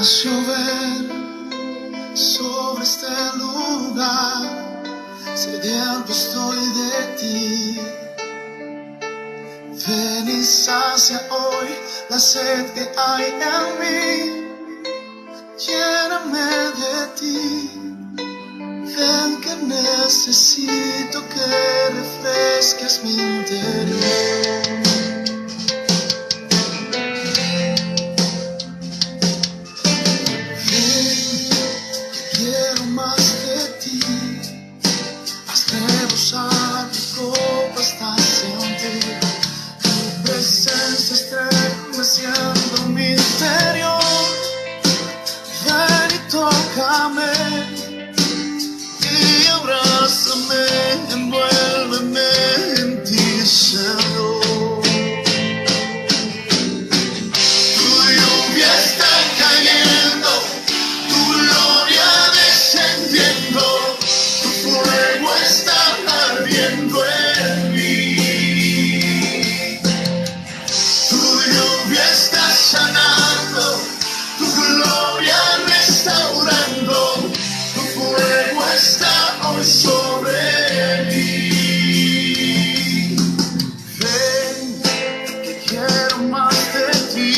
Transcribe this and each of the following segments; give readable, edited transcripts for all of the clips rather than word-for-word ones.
Haz llover sobre este lugar, sediento estoy de ti. Ven y sacia hoy la sed que hay en mí, lléname de ti. Ven que necesito que refresques mi interior. Quiero más de ti, haz rebosar mi copa hasta sentir tu presencia estremeciendo mi interior. Ven y tócame y abrázame, envuélveme en ti, Señor. Tu lluvia está cayendo, tu gloria descendiendo, tu fuego está ardiendo en mí. Tu lluvia está sanando, tu gloria restaurando, tu fuego está hoy sobre mí. Ven, que quiero más de ti,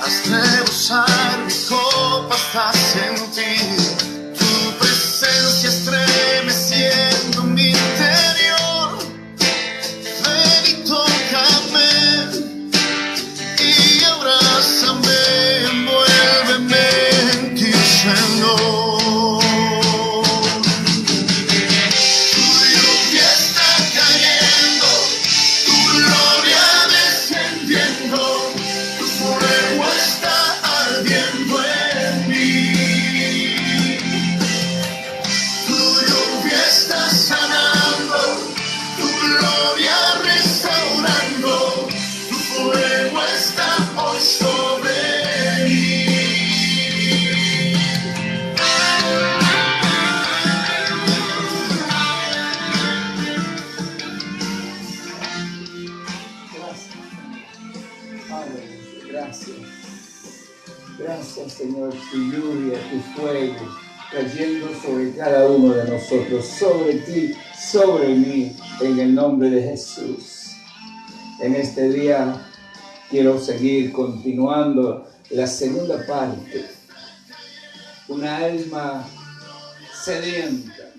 haz rebosar mi copa hasta sentir tu presencia estremeciendo mi interior. Ven y tócame y abrázame, envuélveme en ti, Señor. Tu lluvia está cayendo, tu gloria descendiendo, tu fuego está ardiendo en mí. Tu lluvia está sanando, tu gloria restaurando, tu fuego está hoy sobre mí. Aleluya, gracias. Gracias, Señor, tu lluvia, tu fuego, cayendo sobre cada uno de nosotros, sobre ti, sobre mí, en el nombre de Jesús. En este día quiero seguir continuando la segunda parte. Una alma sedienta.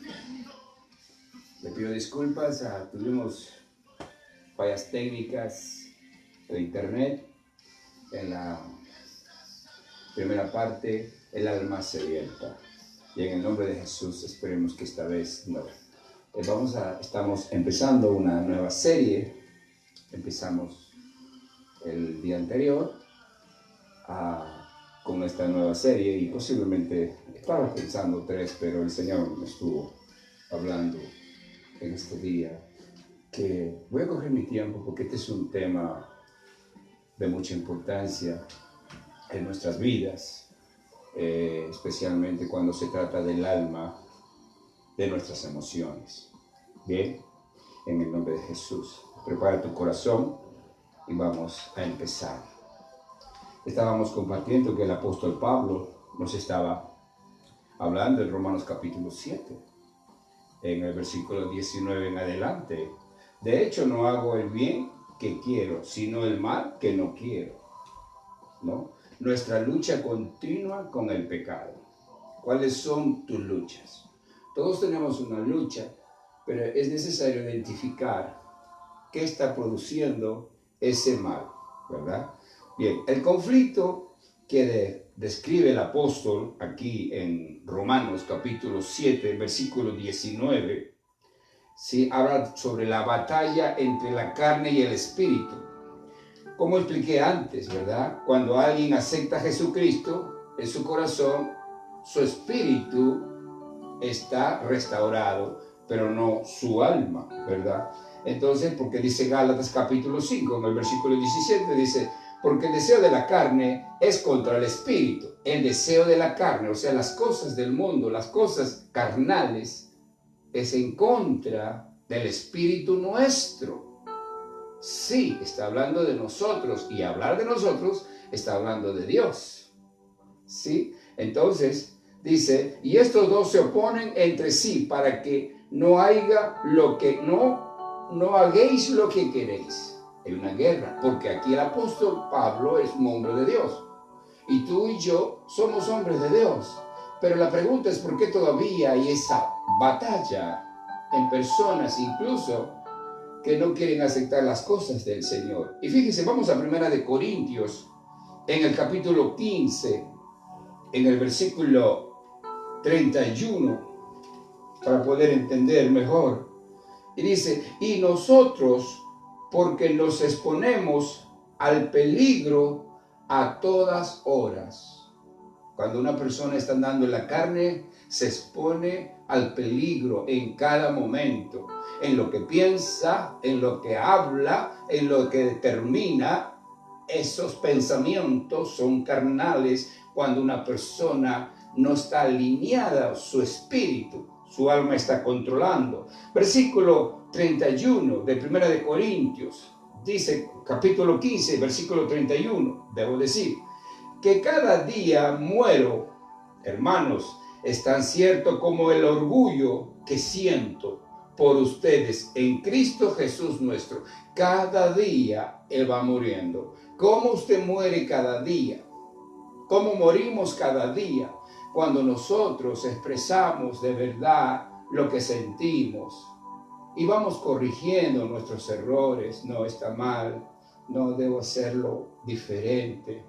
Le pido disculpas, tuvimos fallas técnicas de internet en la primera parte, el alma sedienta. Y en el nombre de Jesús esperemos que esta vez no. Estamos empezando una nueva serie. Empezamos el día anterior con esta nueva serie y posiblemente estaba pensando 3, pero el Señor me estuvo hablando en este día que voy a coger mi tiempo porque este es un tema de mucha importancia en nuestras vidas, especialmente cuando se trata del alma, de nuestras emociones. Bien, en el nombre de Jesús, prepara tu corazón y vamos a empezar. Estábamos compartiendo que el apóstol Pablo nos estaba hablando en Romanos capítulo 7, en el versículo 19 en adelante. De hecho, no hago el bien que quiero, sino el mal que no quiero, ¿no? Nuestra lucha continua con el pecado. ¿Cuáles son tus luchas? Todos tenemos una lucha, pero es necesario identificar qué está produciendo ese mal, ¿verdad? Bien, el conflicto que describe el apóstol aquí en Romanos capítulo 7, versículo 19, ¿sí? Habla sobre la batalla entre la carne y el espíritu. Como expliqué antes, ¿verdad? Cuando alguien acepta a Jesucristo en su corazón, su espíritu está restaurado, pero no su alma, ¿verdad? Entonces, porque dice Gálatas capítulo 5, en el versículo 17, dice, porque el deseo de la carne es contra el espíritu. El deseo de la carne, o sea, las cosas del mundo, las cosas carnales, es en contra del espíritu nuestro. Sí, está hablando de nosotros, y hablar de nosotros está hablando de Dios. ¿sí? Entonces, dice, y estos dos se oponen entre sí para que no hagáis lo que queréis. Hay una guerra, porque aquí el apóstol Pablo es un hombre de Dios. Y tú y yo somos hombres de Dios. Pero la pregunta es por qué todavía hay esa batalla en personas incluso que no quieren aceptar las cosas del Señor. Y fíjense, vamos a 1 de Corintios, en el capítulo 15, en el versículo 31, para poder entender mejor. Y dice, y nosotros, porque nos exponemos al peligro a todas horas. Cuando una persona está andando en la carne, se expone al peligro en cada momento, en lo que piensa, en lo que habla, en lo que determina. Esos pensamientos son carnales cuando una persona no está alineada, su espíritu, su alma está controlando. Versículo 31 de 1 de Corintios, dice, capítulo 15, versículo 31, debo decir, que cada día muero, hermanos, es tan cierto como el orgullo que siento por ustedes en Cristo Jesús nuestro. Cada día Él va muriendo. ¿Cómo usted muere cada día? ¿Cómo morimos cada día? Cuando nosotros expresamos de verdad lo que sentimos y vamos corrigiendo nuestros errores. No está mal, no debo hacerlo diferente.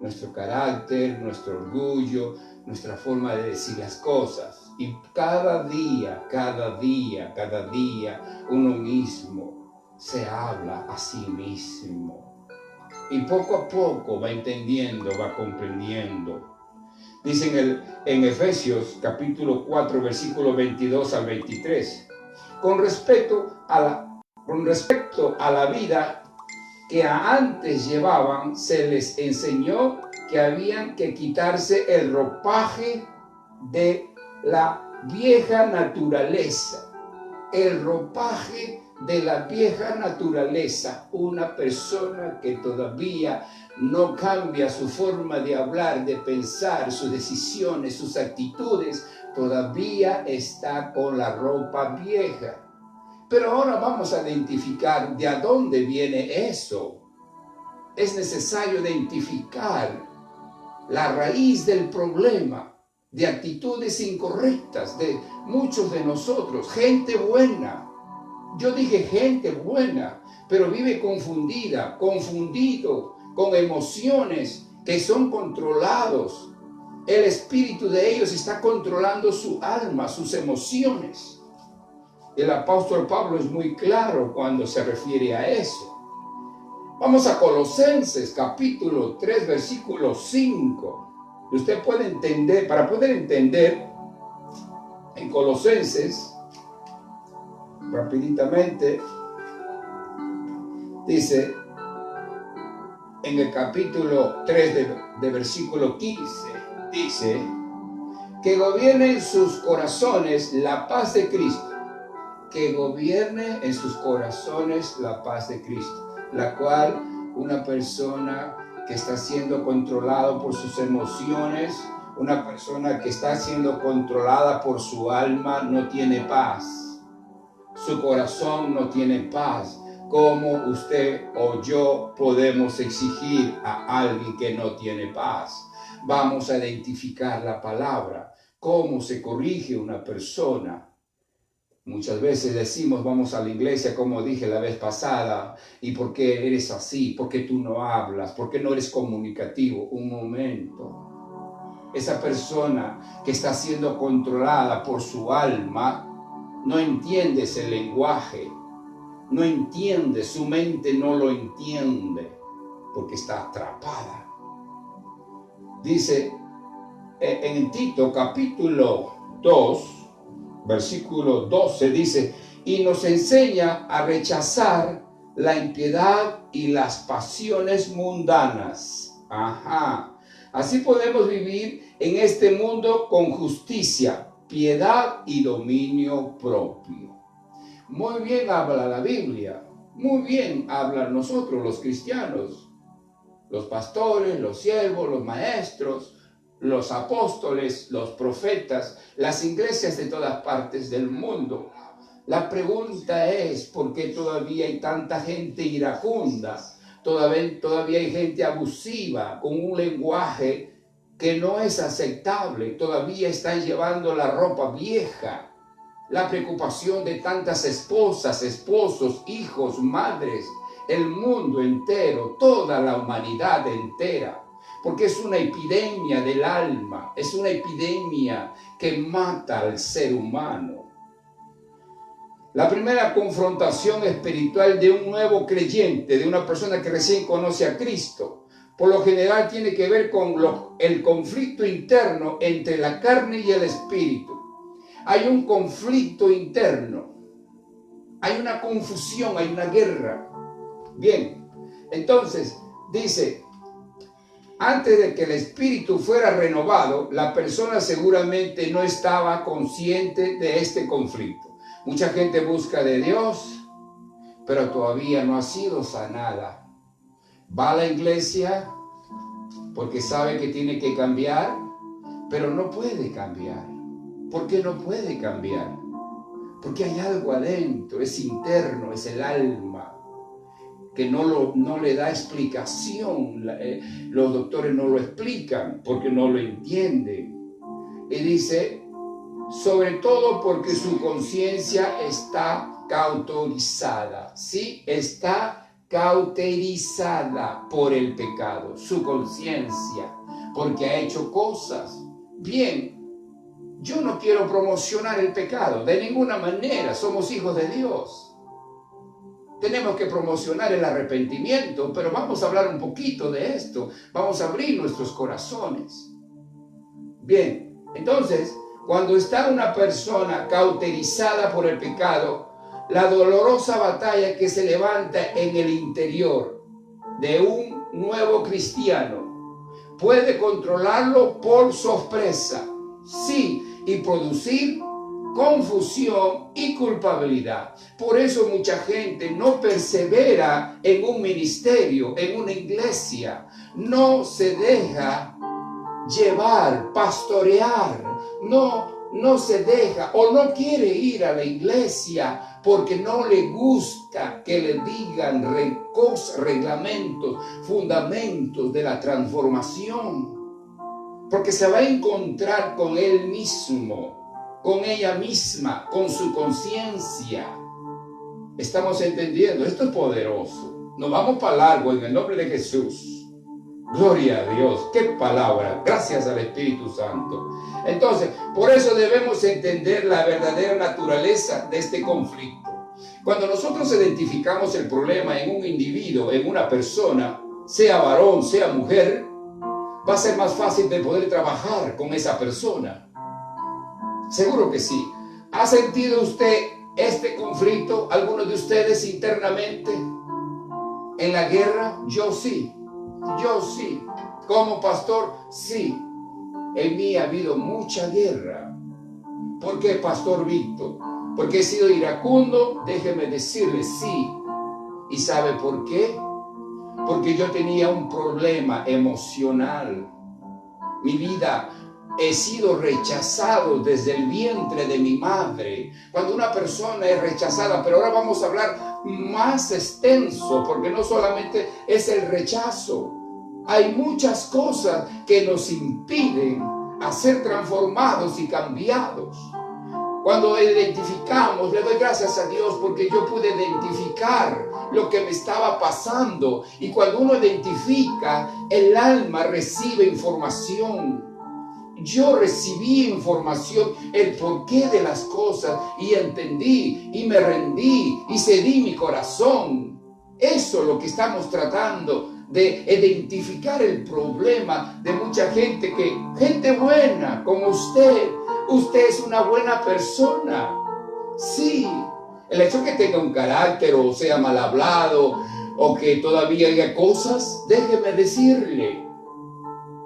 Nuestro carácter, nuestro orgullo, nuestra forma de decir las cosas. Y cada día, uno mismo se habla a sí mismo. Y poco a poco va entendiendo, va comprendiendo. Dice en Efesios capítulo 4, versículo 22 al 23. Con respecto a la vida que antes llevaban, se les enseñó que habían que quitarse el ropaje de la vieja naturaleza. El ropaje de la vieja naturaleza. Una persona que todavía no cambia su forma de hablar, de pensar, sus decisiones, sus actitudes, todavía está con la ropa vieja. Pero ahora vamos a identificar de a dónde viene eso. Es necesario identificar la raíz del problema de actitudes incorrectas de muchos de nosotros. Gente buena. Yo dije gente buena, pero vive confundida, confundido, con emociones que son controlados. El espíritu de ellos está controlando su alma, sus emociones. El apóstol Pablo es muy claro cuando se refiere a eso. Vamos a Colosenses capítulo 3, versículo 5. Usted puede entender, para poder entender, en Colosenses, rapiditamente, dice, en el capítulo 3 de versículo 15, dice, que gobierne en sus corazones la paz de Cristo. Que gobierne en sus corazones la paz de Cristo, la cual una persona que está siendo controlado por sus emociones, una persona que está siendo controlada por su alma, no tiene paz. Su corazón no tiene paz. ¿Cómo usted o yo podemos exigir a alguien que no tiene paz? Vamos a identificar la palabra. ¿Cómo se corrige una persona? Muchas veces decimos, vamos a la iglesia, como dije la vez pasada, ¿y por qué eres así? ¿Por qué tú no hablas? ¿Por qué no eres comunicativo? Un momento. Esa persona que está siendo controlada por su alma no entiende ese lenguaje, no entiende, su mente no lo entiende, porque está atrapada. Dice en Tito capítulo 2, versículo 12 dice, y nos enseña a rechazar la impiedad y las pasiones mundanas. Así podemos vivir en este mundo con justicia, piedad y dominio propio. Muy bien habla la Biblia, muy bien hablan nosotros los cristianos, los pastores, los siervos, los maestros, los apóstoles, los profetas, las iglesias de todas partes del mundo. La pregunta es, ¿por qué todavía hay tanta gente iracunda? Todavía hay gente abusiva, con un lenguaje que no es aceptable. Todavía están llevando la ropa vieja. La preocupación de tantas esposas, esposos, hijos, madres, el mundo entero, toda la humanidad entera. Porque es una epidemia del alma, es una epidemia que mata al ser humano. La primera confrontación espiritual de un nuevo creyente, de una persona que recién conoce a Cristo, por lo general tiene que ver con el conflicto interno entre la carne y el espíritu. Hay un conflicto interno, hay una confusión, hay una guerra. Bien, entonces dice, antes de que el espíritu fuera renovado, la persona seguramente no estaba consciente de este conflicto. Mucha gente busca de Dios, pero todavía no ha sido sanada. Va a la iglesia porque sabe que tiene que cambiar, pero no puede cambiar. ¿Por qué no puede cambiar? Porque hay algo adentro, es interno, es el alma, que no le da explicación. Los doctores no lo explican porque no lo entienden. Y dice, sobre todo porque su conciencia está cauterizada, ¿sí? Está cauterizada por el pecado, su conciencia, porque ha hecho cosas. Bien, yo no quiero promocionar el pecado, de ninguna manera, somos hijos de Dios. Tenemos que promocionar el arrepentimiento, pero vamos a hablar un poquito de esto, vamos a abrir nuestros corazones. Bien, entonces, cuando está una persona cauterizada por el pecado, la dolorosa batalla que se levanta en el interior de un nuevo cristiano puede controlarlo por sorpresa, sí, y producir confusión y culpabilidad. Por eso mucha gente no persevera en un ministerio, en una iglesia, no se deja llevar, pastorear, no se deja o no quiere ir a la iglesia porque no le gusta que le digan reglamentos, fundamentos de la transformación, porque se va a encontrar con él mismo, con ella misma, con su conciencia. Estamos entendiendo, esto es poderoso. Nos vamos para largo en el nombre de Jesús. Gloria a Dios, qué palabra, gracias al Espíritu Santo. Entonces, por eso debemos entender la verdadera naturaleza de este conflicto. Cuando nosotros identificamos el problema en un individuo, en una persona, sea varón, sea mujer, va a ser más fácil de poder trabajar con esa persona. Seguro que sí. ¿Ha sentido usted este conflicto, algunos de ustedes internamente, en la guerra? Yo sí. Yo sí, como pastor, sí. En mí ha habido mucha guerra. ¿Por qué, Pastor Víctor? Porque he sido iracundo, déjeme decirle, sí. ¿Y sabe por qué? Porque yo tenía un problema emocional. Mi vida, he sido rechazado desde el vientre de mi madre. Cuando una persona es rechazada, pero ahora vamos a hablar más extenso, porque no solamente es el rechazo. Hay muchas cosas que nos impiden a ser transformados y cambiados. Cuando identificamos, le doy gracias a Dios porque yo pude identificar lo que me estaba pasando. Y cuando uno identifica, el alma recibe información. Yo recibí información, el porqué de las cosas, y entendí, y me rendí, y cedí mi corazón. Eso es lo que estamos tratando de identificar el problema de mucha gente, gente buena como usted es una buena persona. Sí, el hecho que tenga un carácter o sea mal hablado o que todavía haya cosas, déjeme decirle,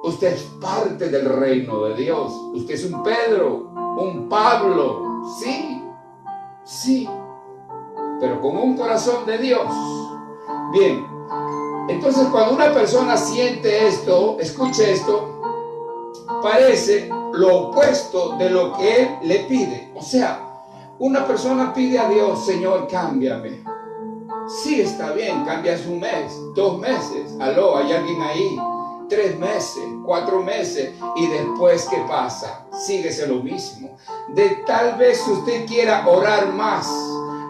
usted es parte del reino de Dios. Usted es un Pedro, un Pablo, sí, pero con un corazón de Dios. Bien, entonces cuando una persona siente esto, escuche esto, parece lo opuesto de lo que Él le pide. O sea, una persona pide a Dios, Señor, cámbiame. Sí, está bien, cambias un mes, 2 meses. Aló, hay alguien ahí. 3 meses, 4 meses. Y después, ¿qué pasa? Síguese lo mismo. Tal vez usted quiera orar más,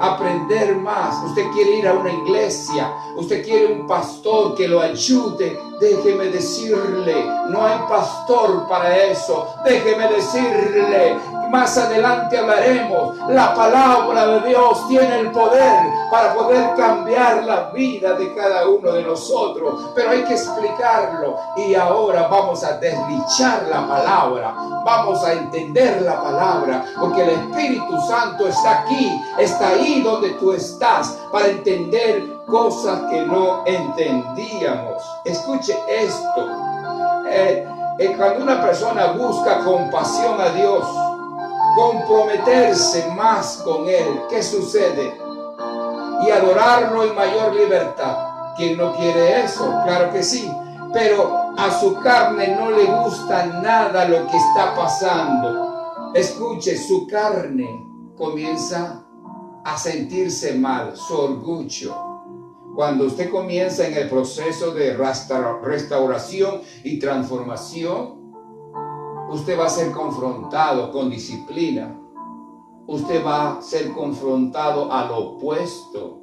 aprender más. Usted quiere ir a una iglesia. Usted quiere un pastor que lo ayude. Déjeme decirle, no hay pastor para eso. Déjeme decirle, más adelante hablaremos. La palabra de Dios tiene el poder para poder cambiar la vida de cada uno de nosotros. Pero hay que explicarlo. Y ahora vamos a deslichar la palabra. Vamos a entender la palabra. Porque el Espíritu Santo está aquí. Está ahí donde tú estás. Para entender cosas que no entendíamos. Escuche esto. Cuando una persona busca compasión a Dios, comprometerse más con Él, ¿qué sucede? Y adorarlo en mayor libertad. ¿Quién no quiere eso? Claro que sí. Pero a su carne no le gusta nada lo que está pasando. Escuche, su carne comienza a sentirse mal, su orgullo. Cuando usted comienza en el proceso de restauración y transformación, usted va a ser confrontado con disciplina. Usted va a ser confrontado al opuesto,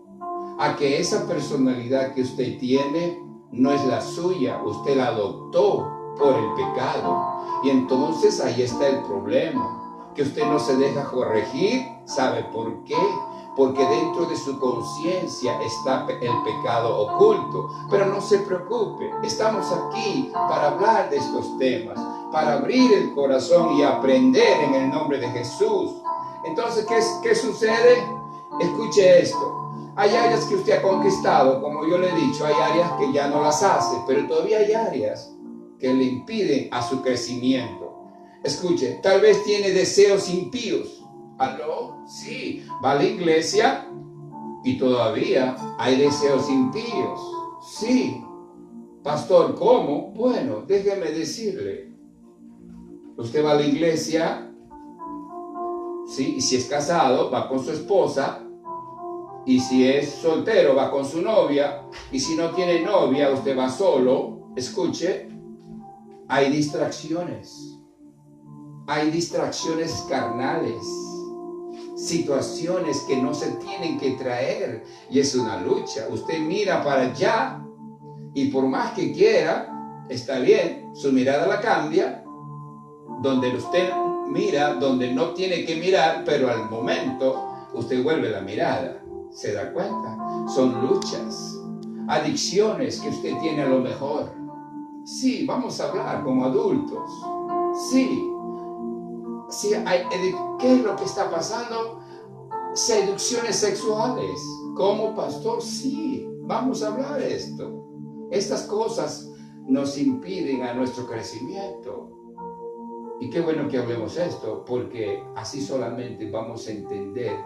a que esa personalidad que usted tiene no es la suya. Usted la adoptó por el pecado. Y entonces ahí está el problema, que usted no se deja corregir. ¿Sabe por qué? Porque dentro de su conciencia está el pecado oculto. Pero no se preocupe, estamos aquí para hablar de estos temas, para abrir el corazón y aprender en el nombre de Jesús. Entonces, ¿qué sucede? Escuche esto. Hay áreas que usted ha conquistado, como yo le he dicho, hay áreas que ya no las hace, pero todavía hay áreas que le impiden a su crecimiento. Escuche, tal vez tiene deseos impíos. ¿Aló? Sí, va a la iglesia y todavía hay deseos impíos. Sí. Pastor, ¿cómo? Bueno, déjeme decirle. Usted va a la iglesia, sí, y si es casado, va con su esposa. Y si es soltero, va con su novia. Y si no tiene novia, usted va solo. Escuche, hay distracciones. Hay distracciones carnales. Situaciones que no se tienen que traer. Y es una lucha. Usted mira para allá. Y por más que quiera, está bien, su mirada la cambia. Donde usted mira, donde no tiene que mirar, pero al momento usted vuelve la mirada. ¿Se da cuenta? Son luchas, adicciones que usted tiene a lo mejor. Sí, vamos a hablar como adultos. Sí, ¿qué es lo que está pasando? Seducciones sexuales. ¿Cómo, pastor? Sí, vamos a hablar de esto. Estas cosas nos impiden a nuestro crecimiento. Y qué bueno que hablemos esto, porque así solamente vamos a entender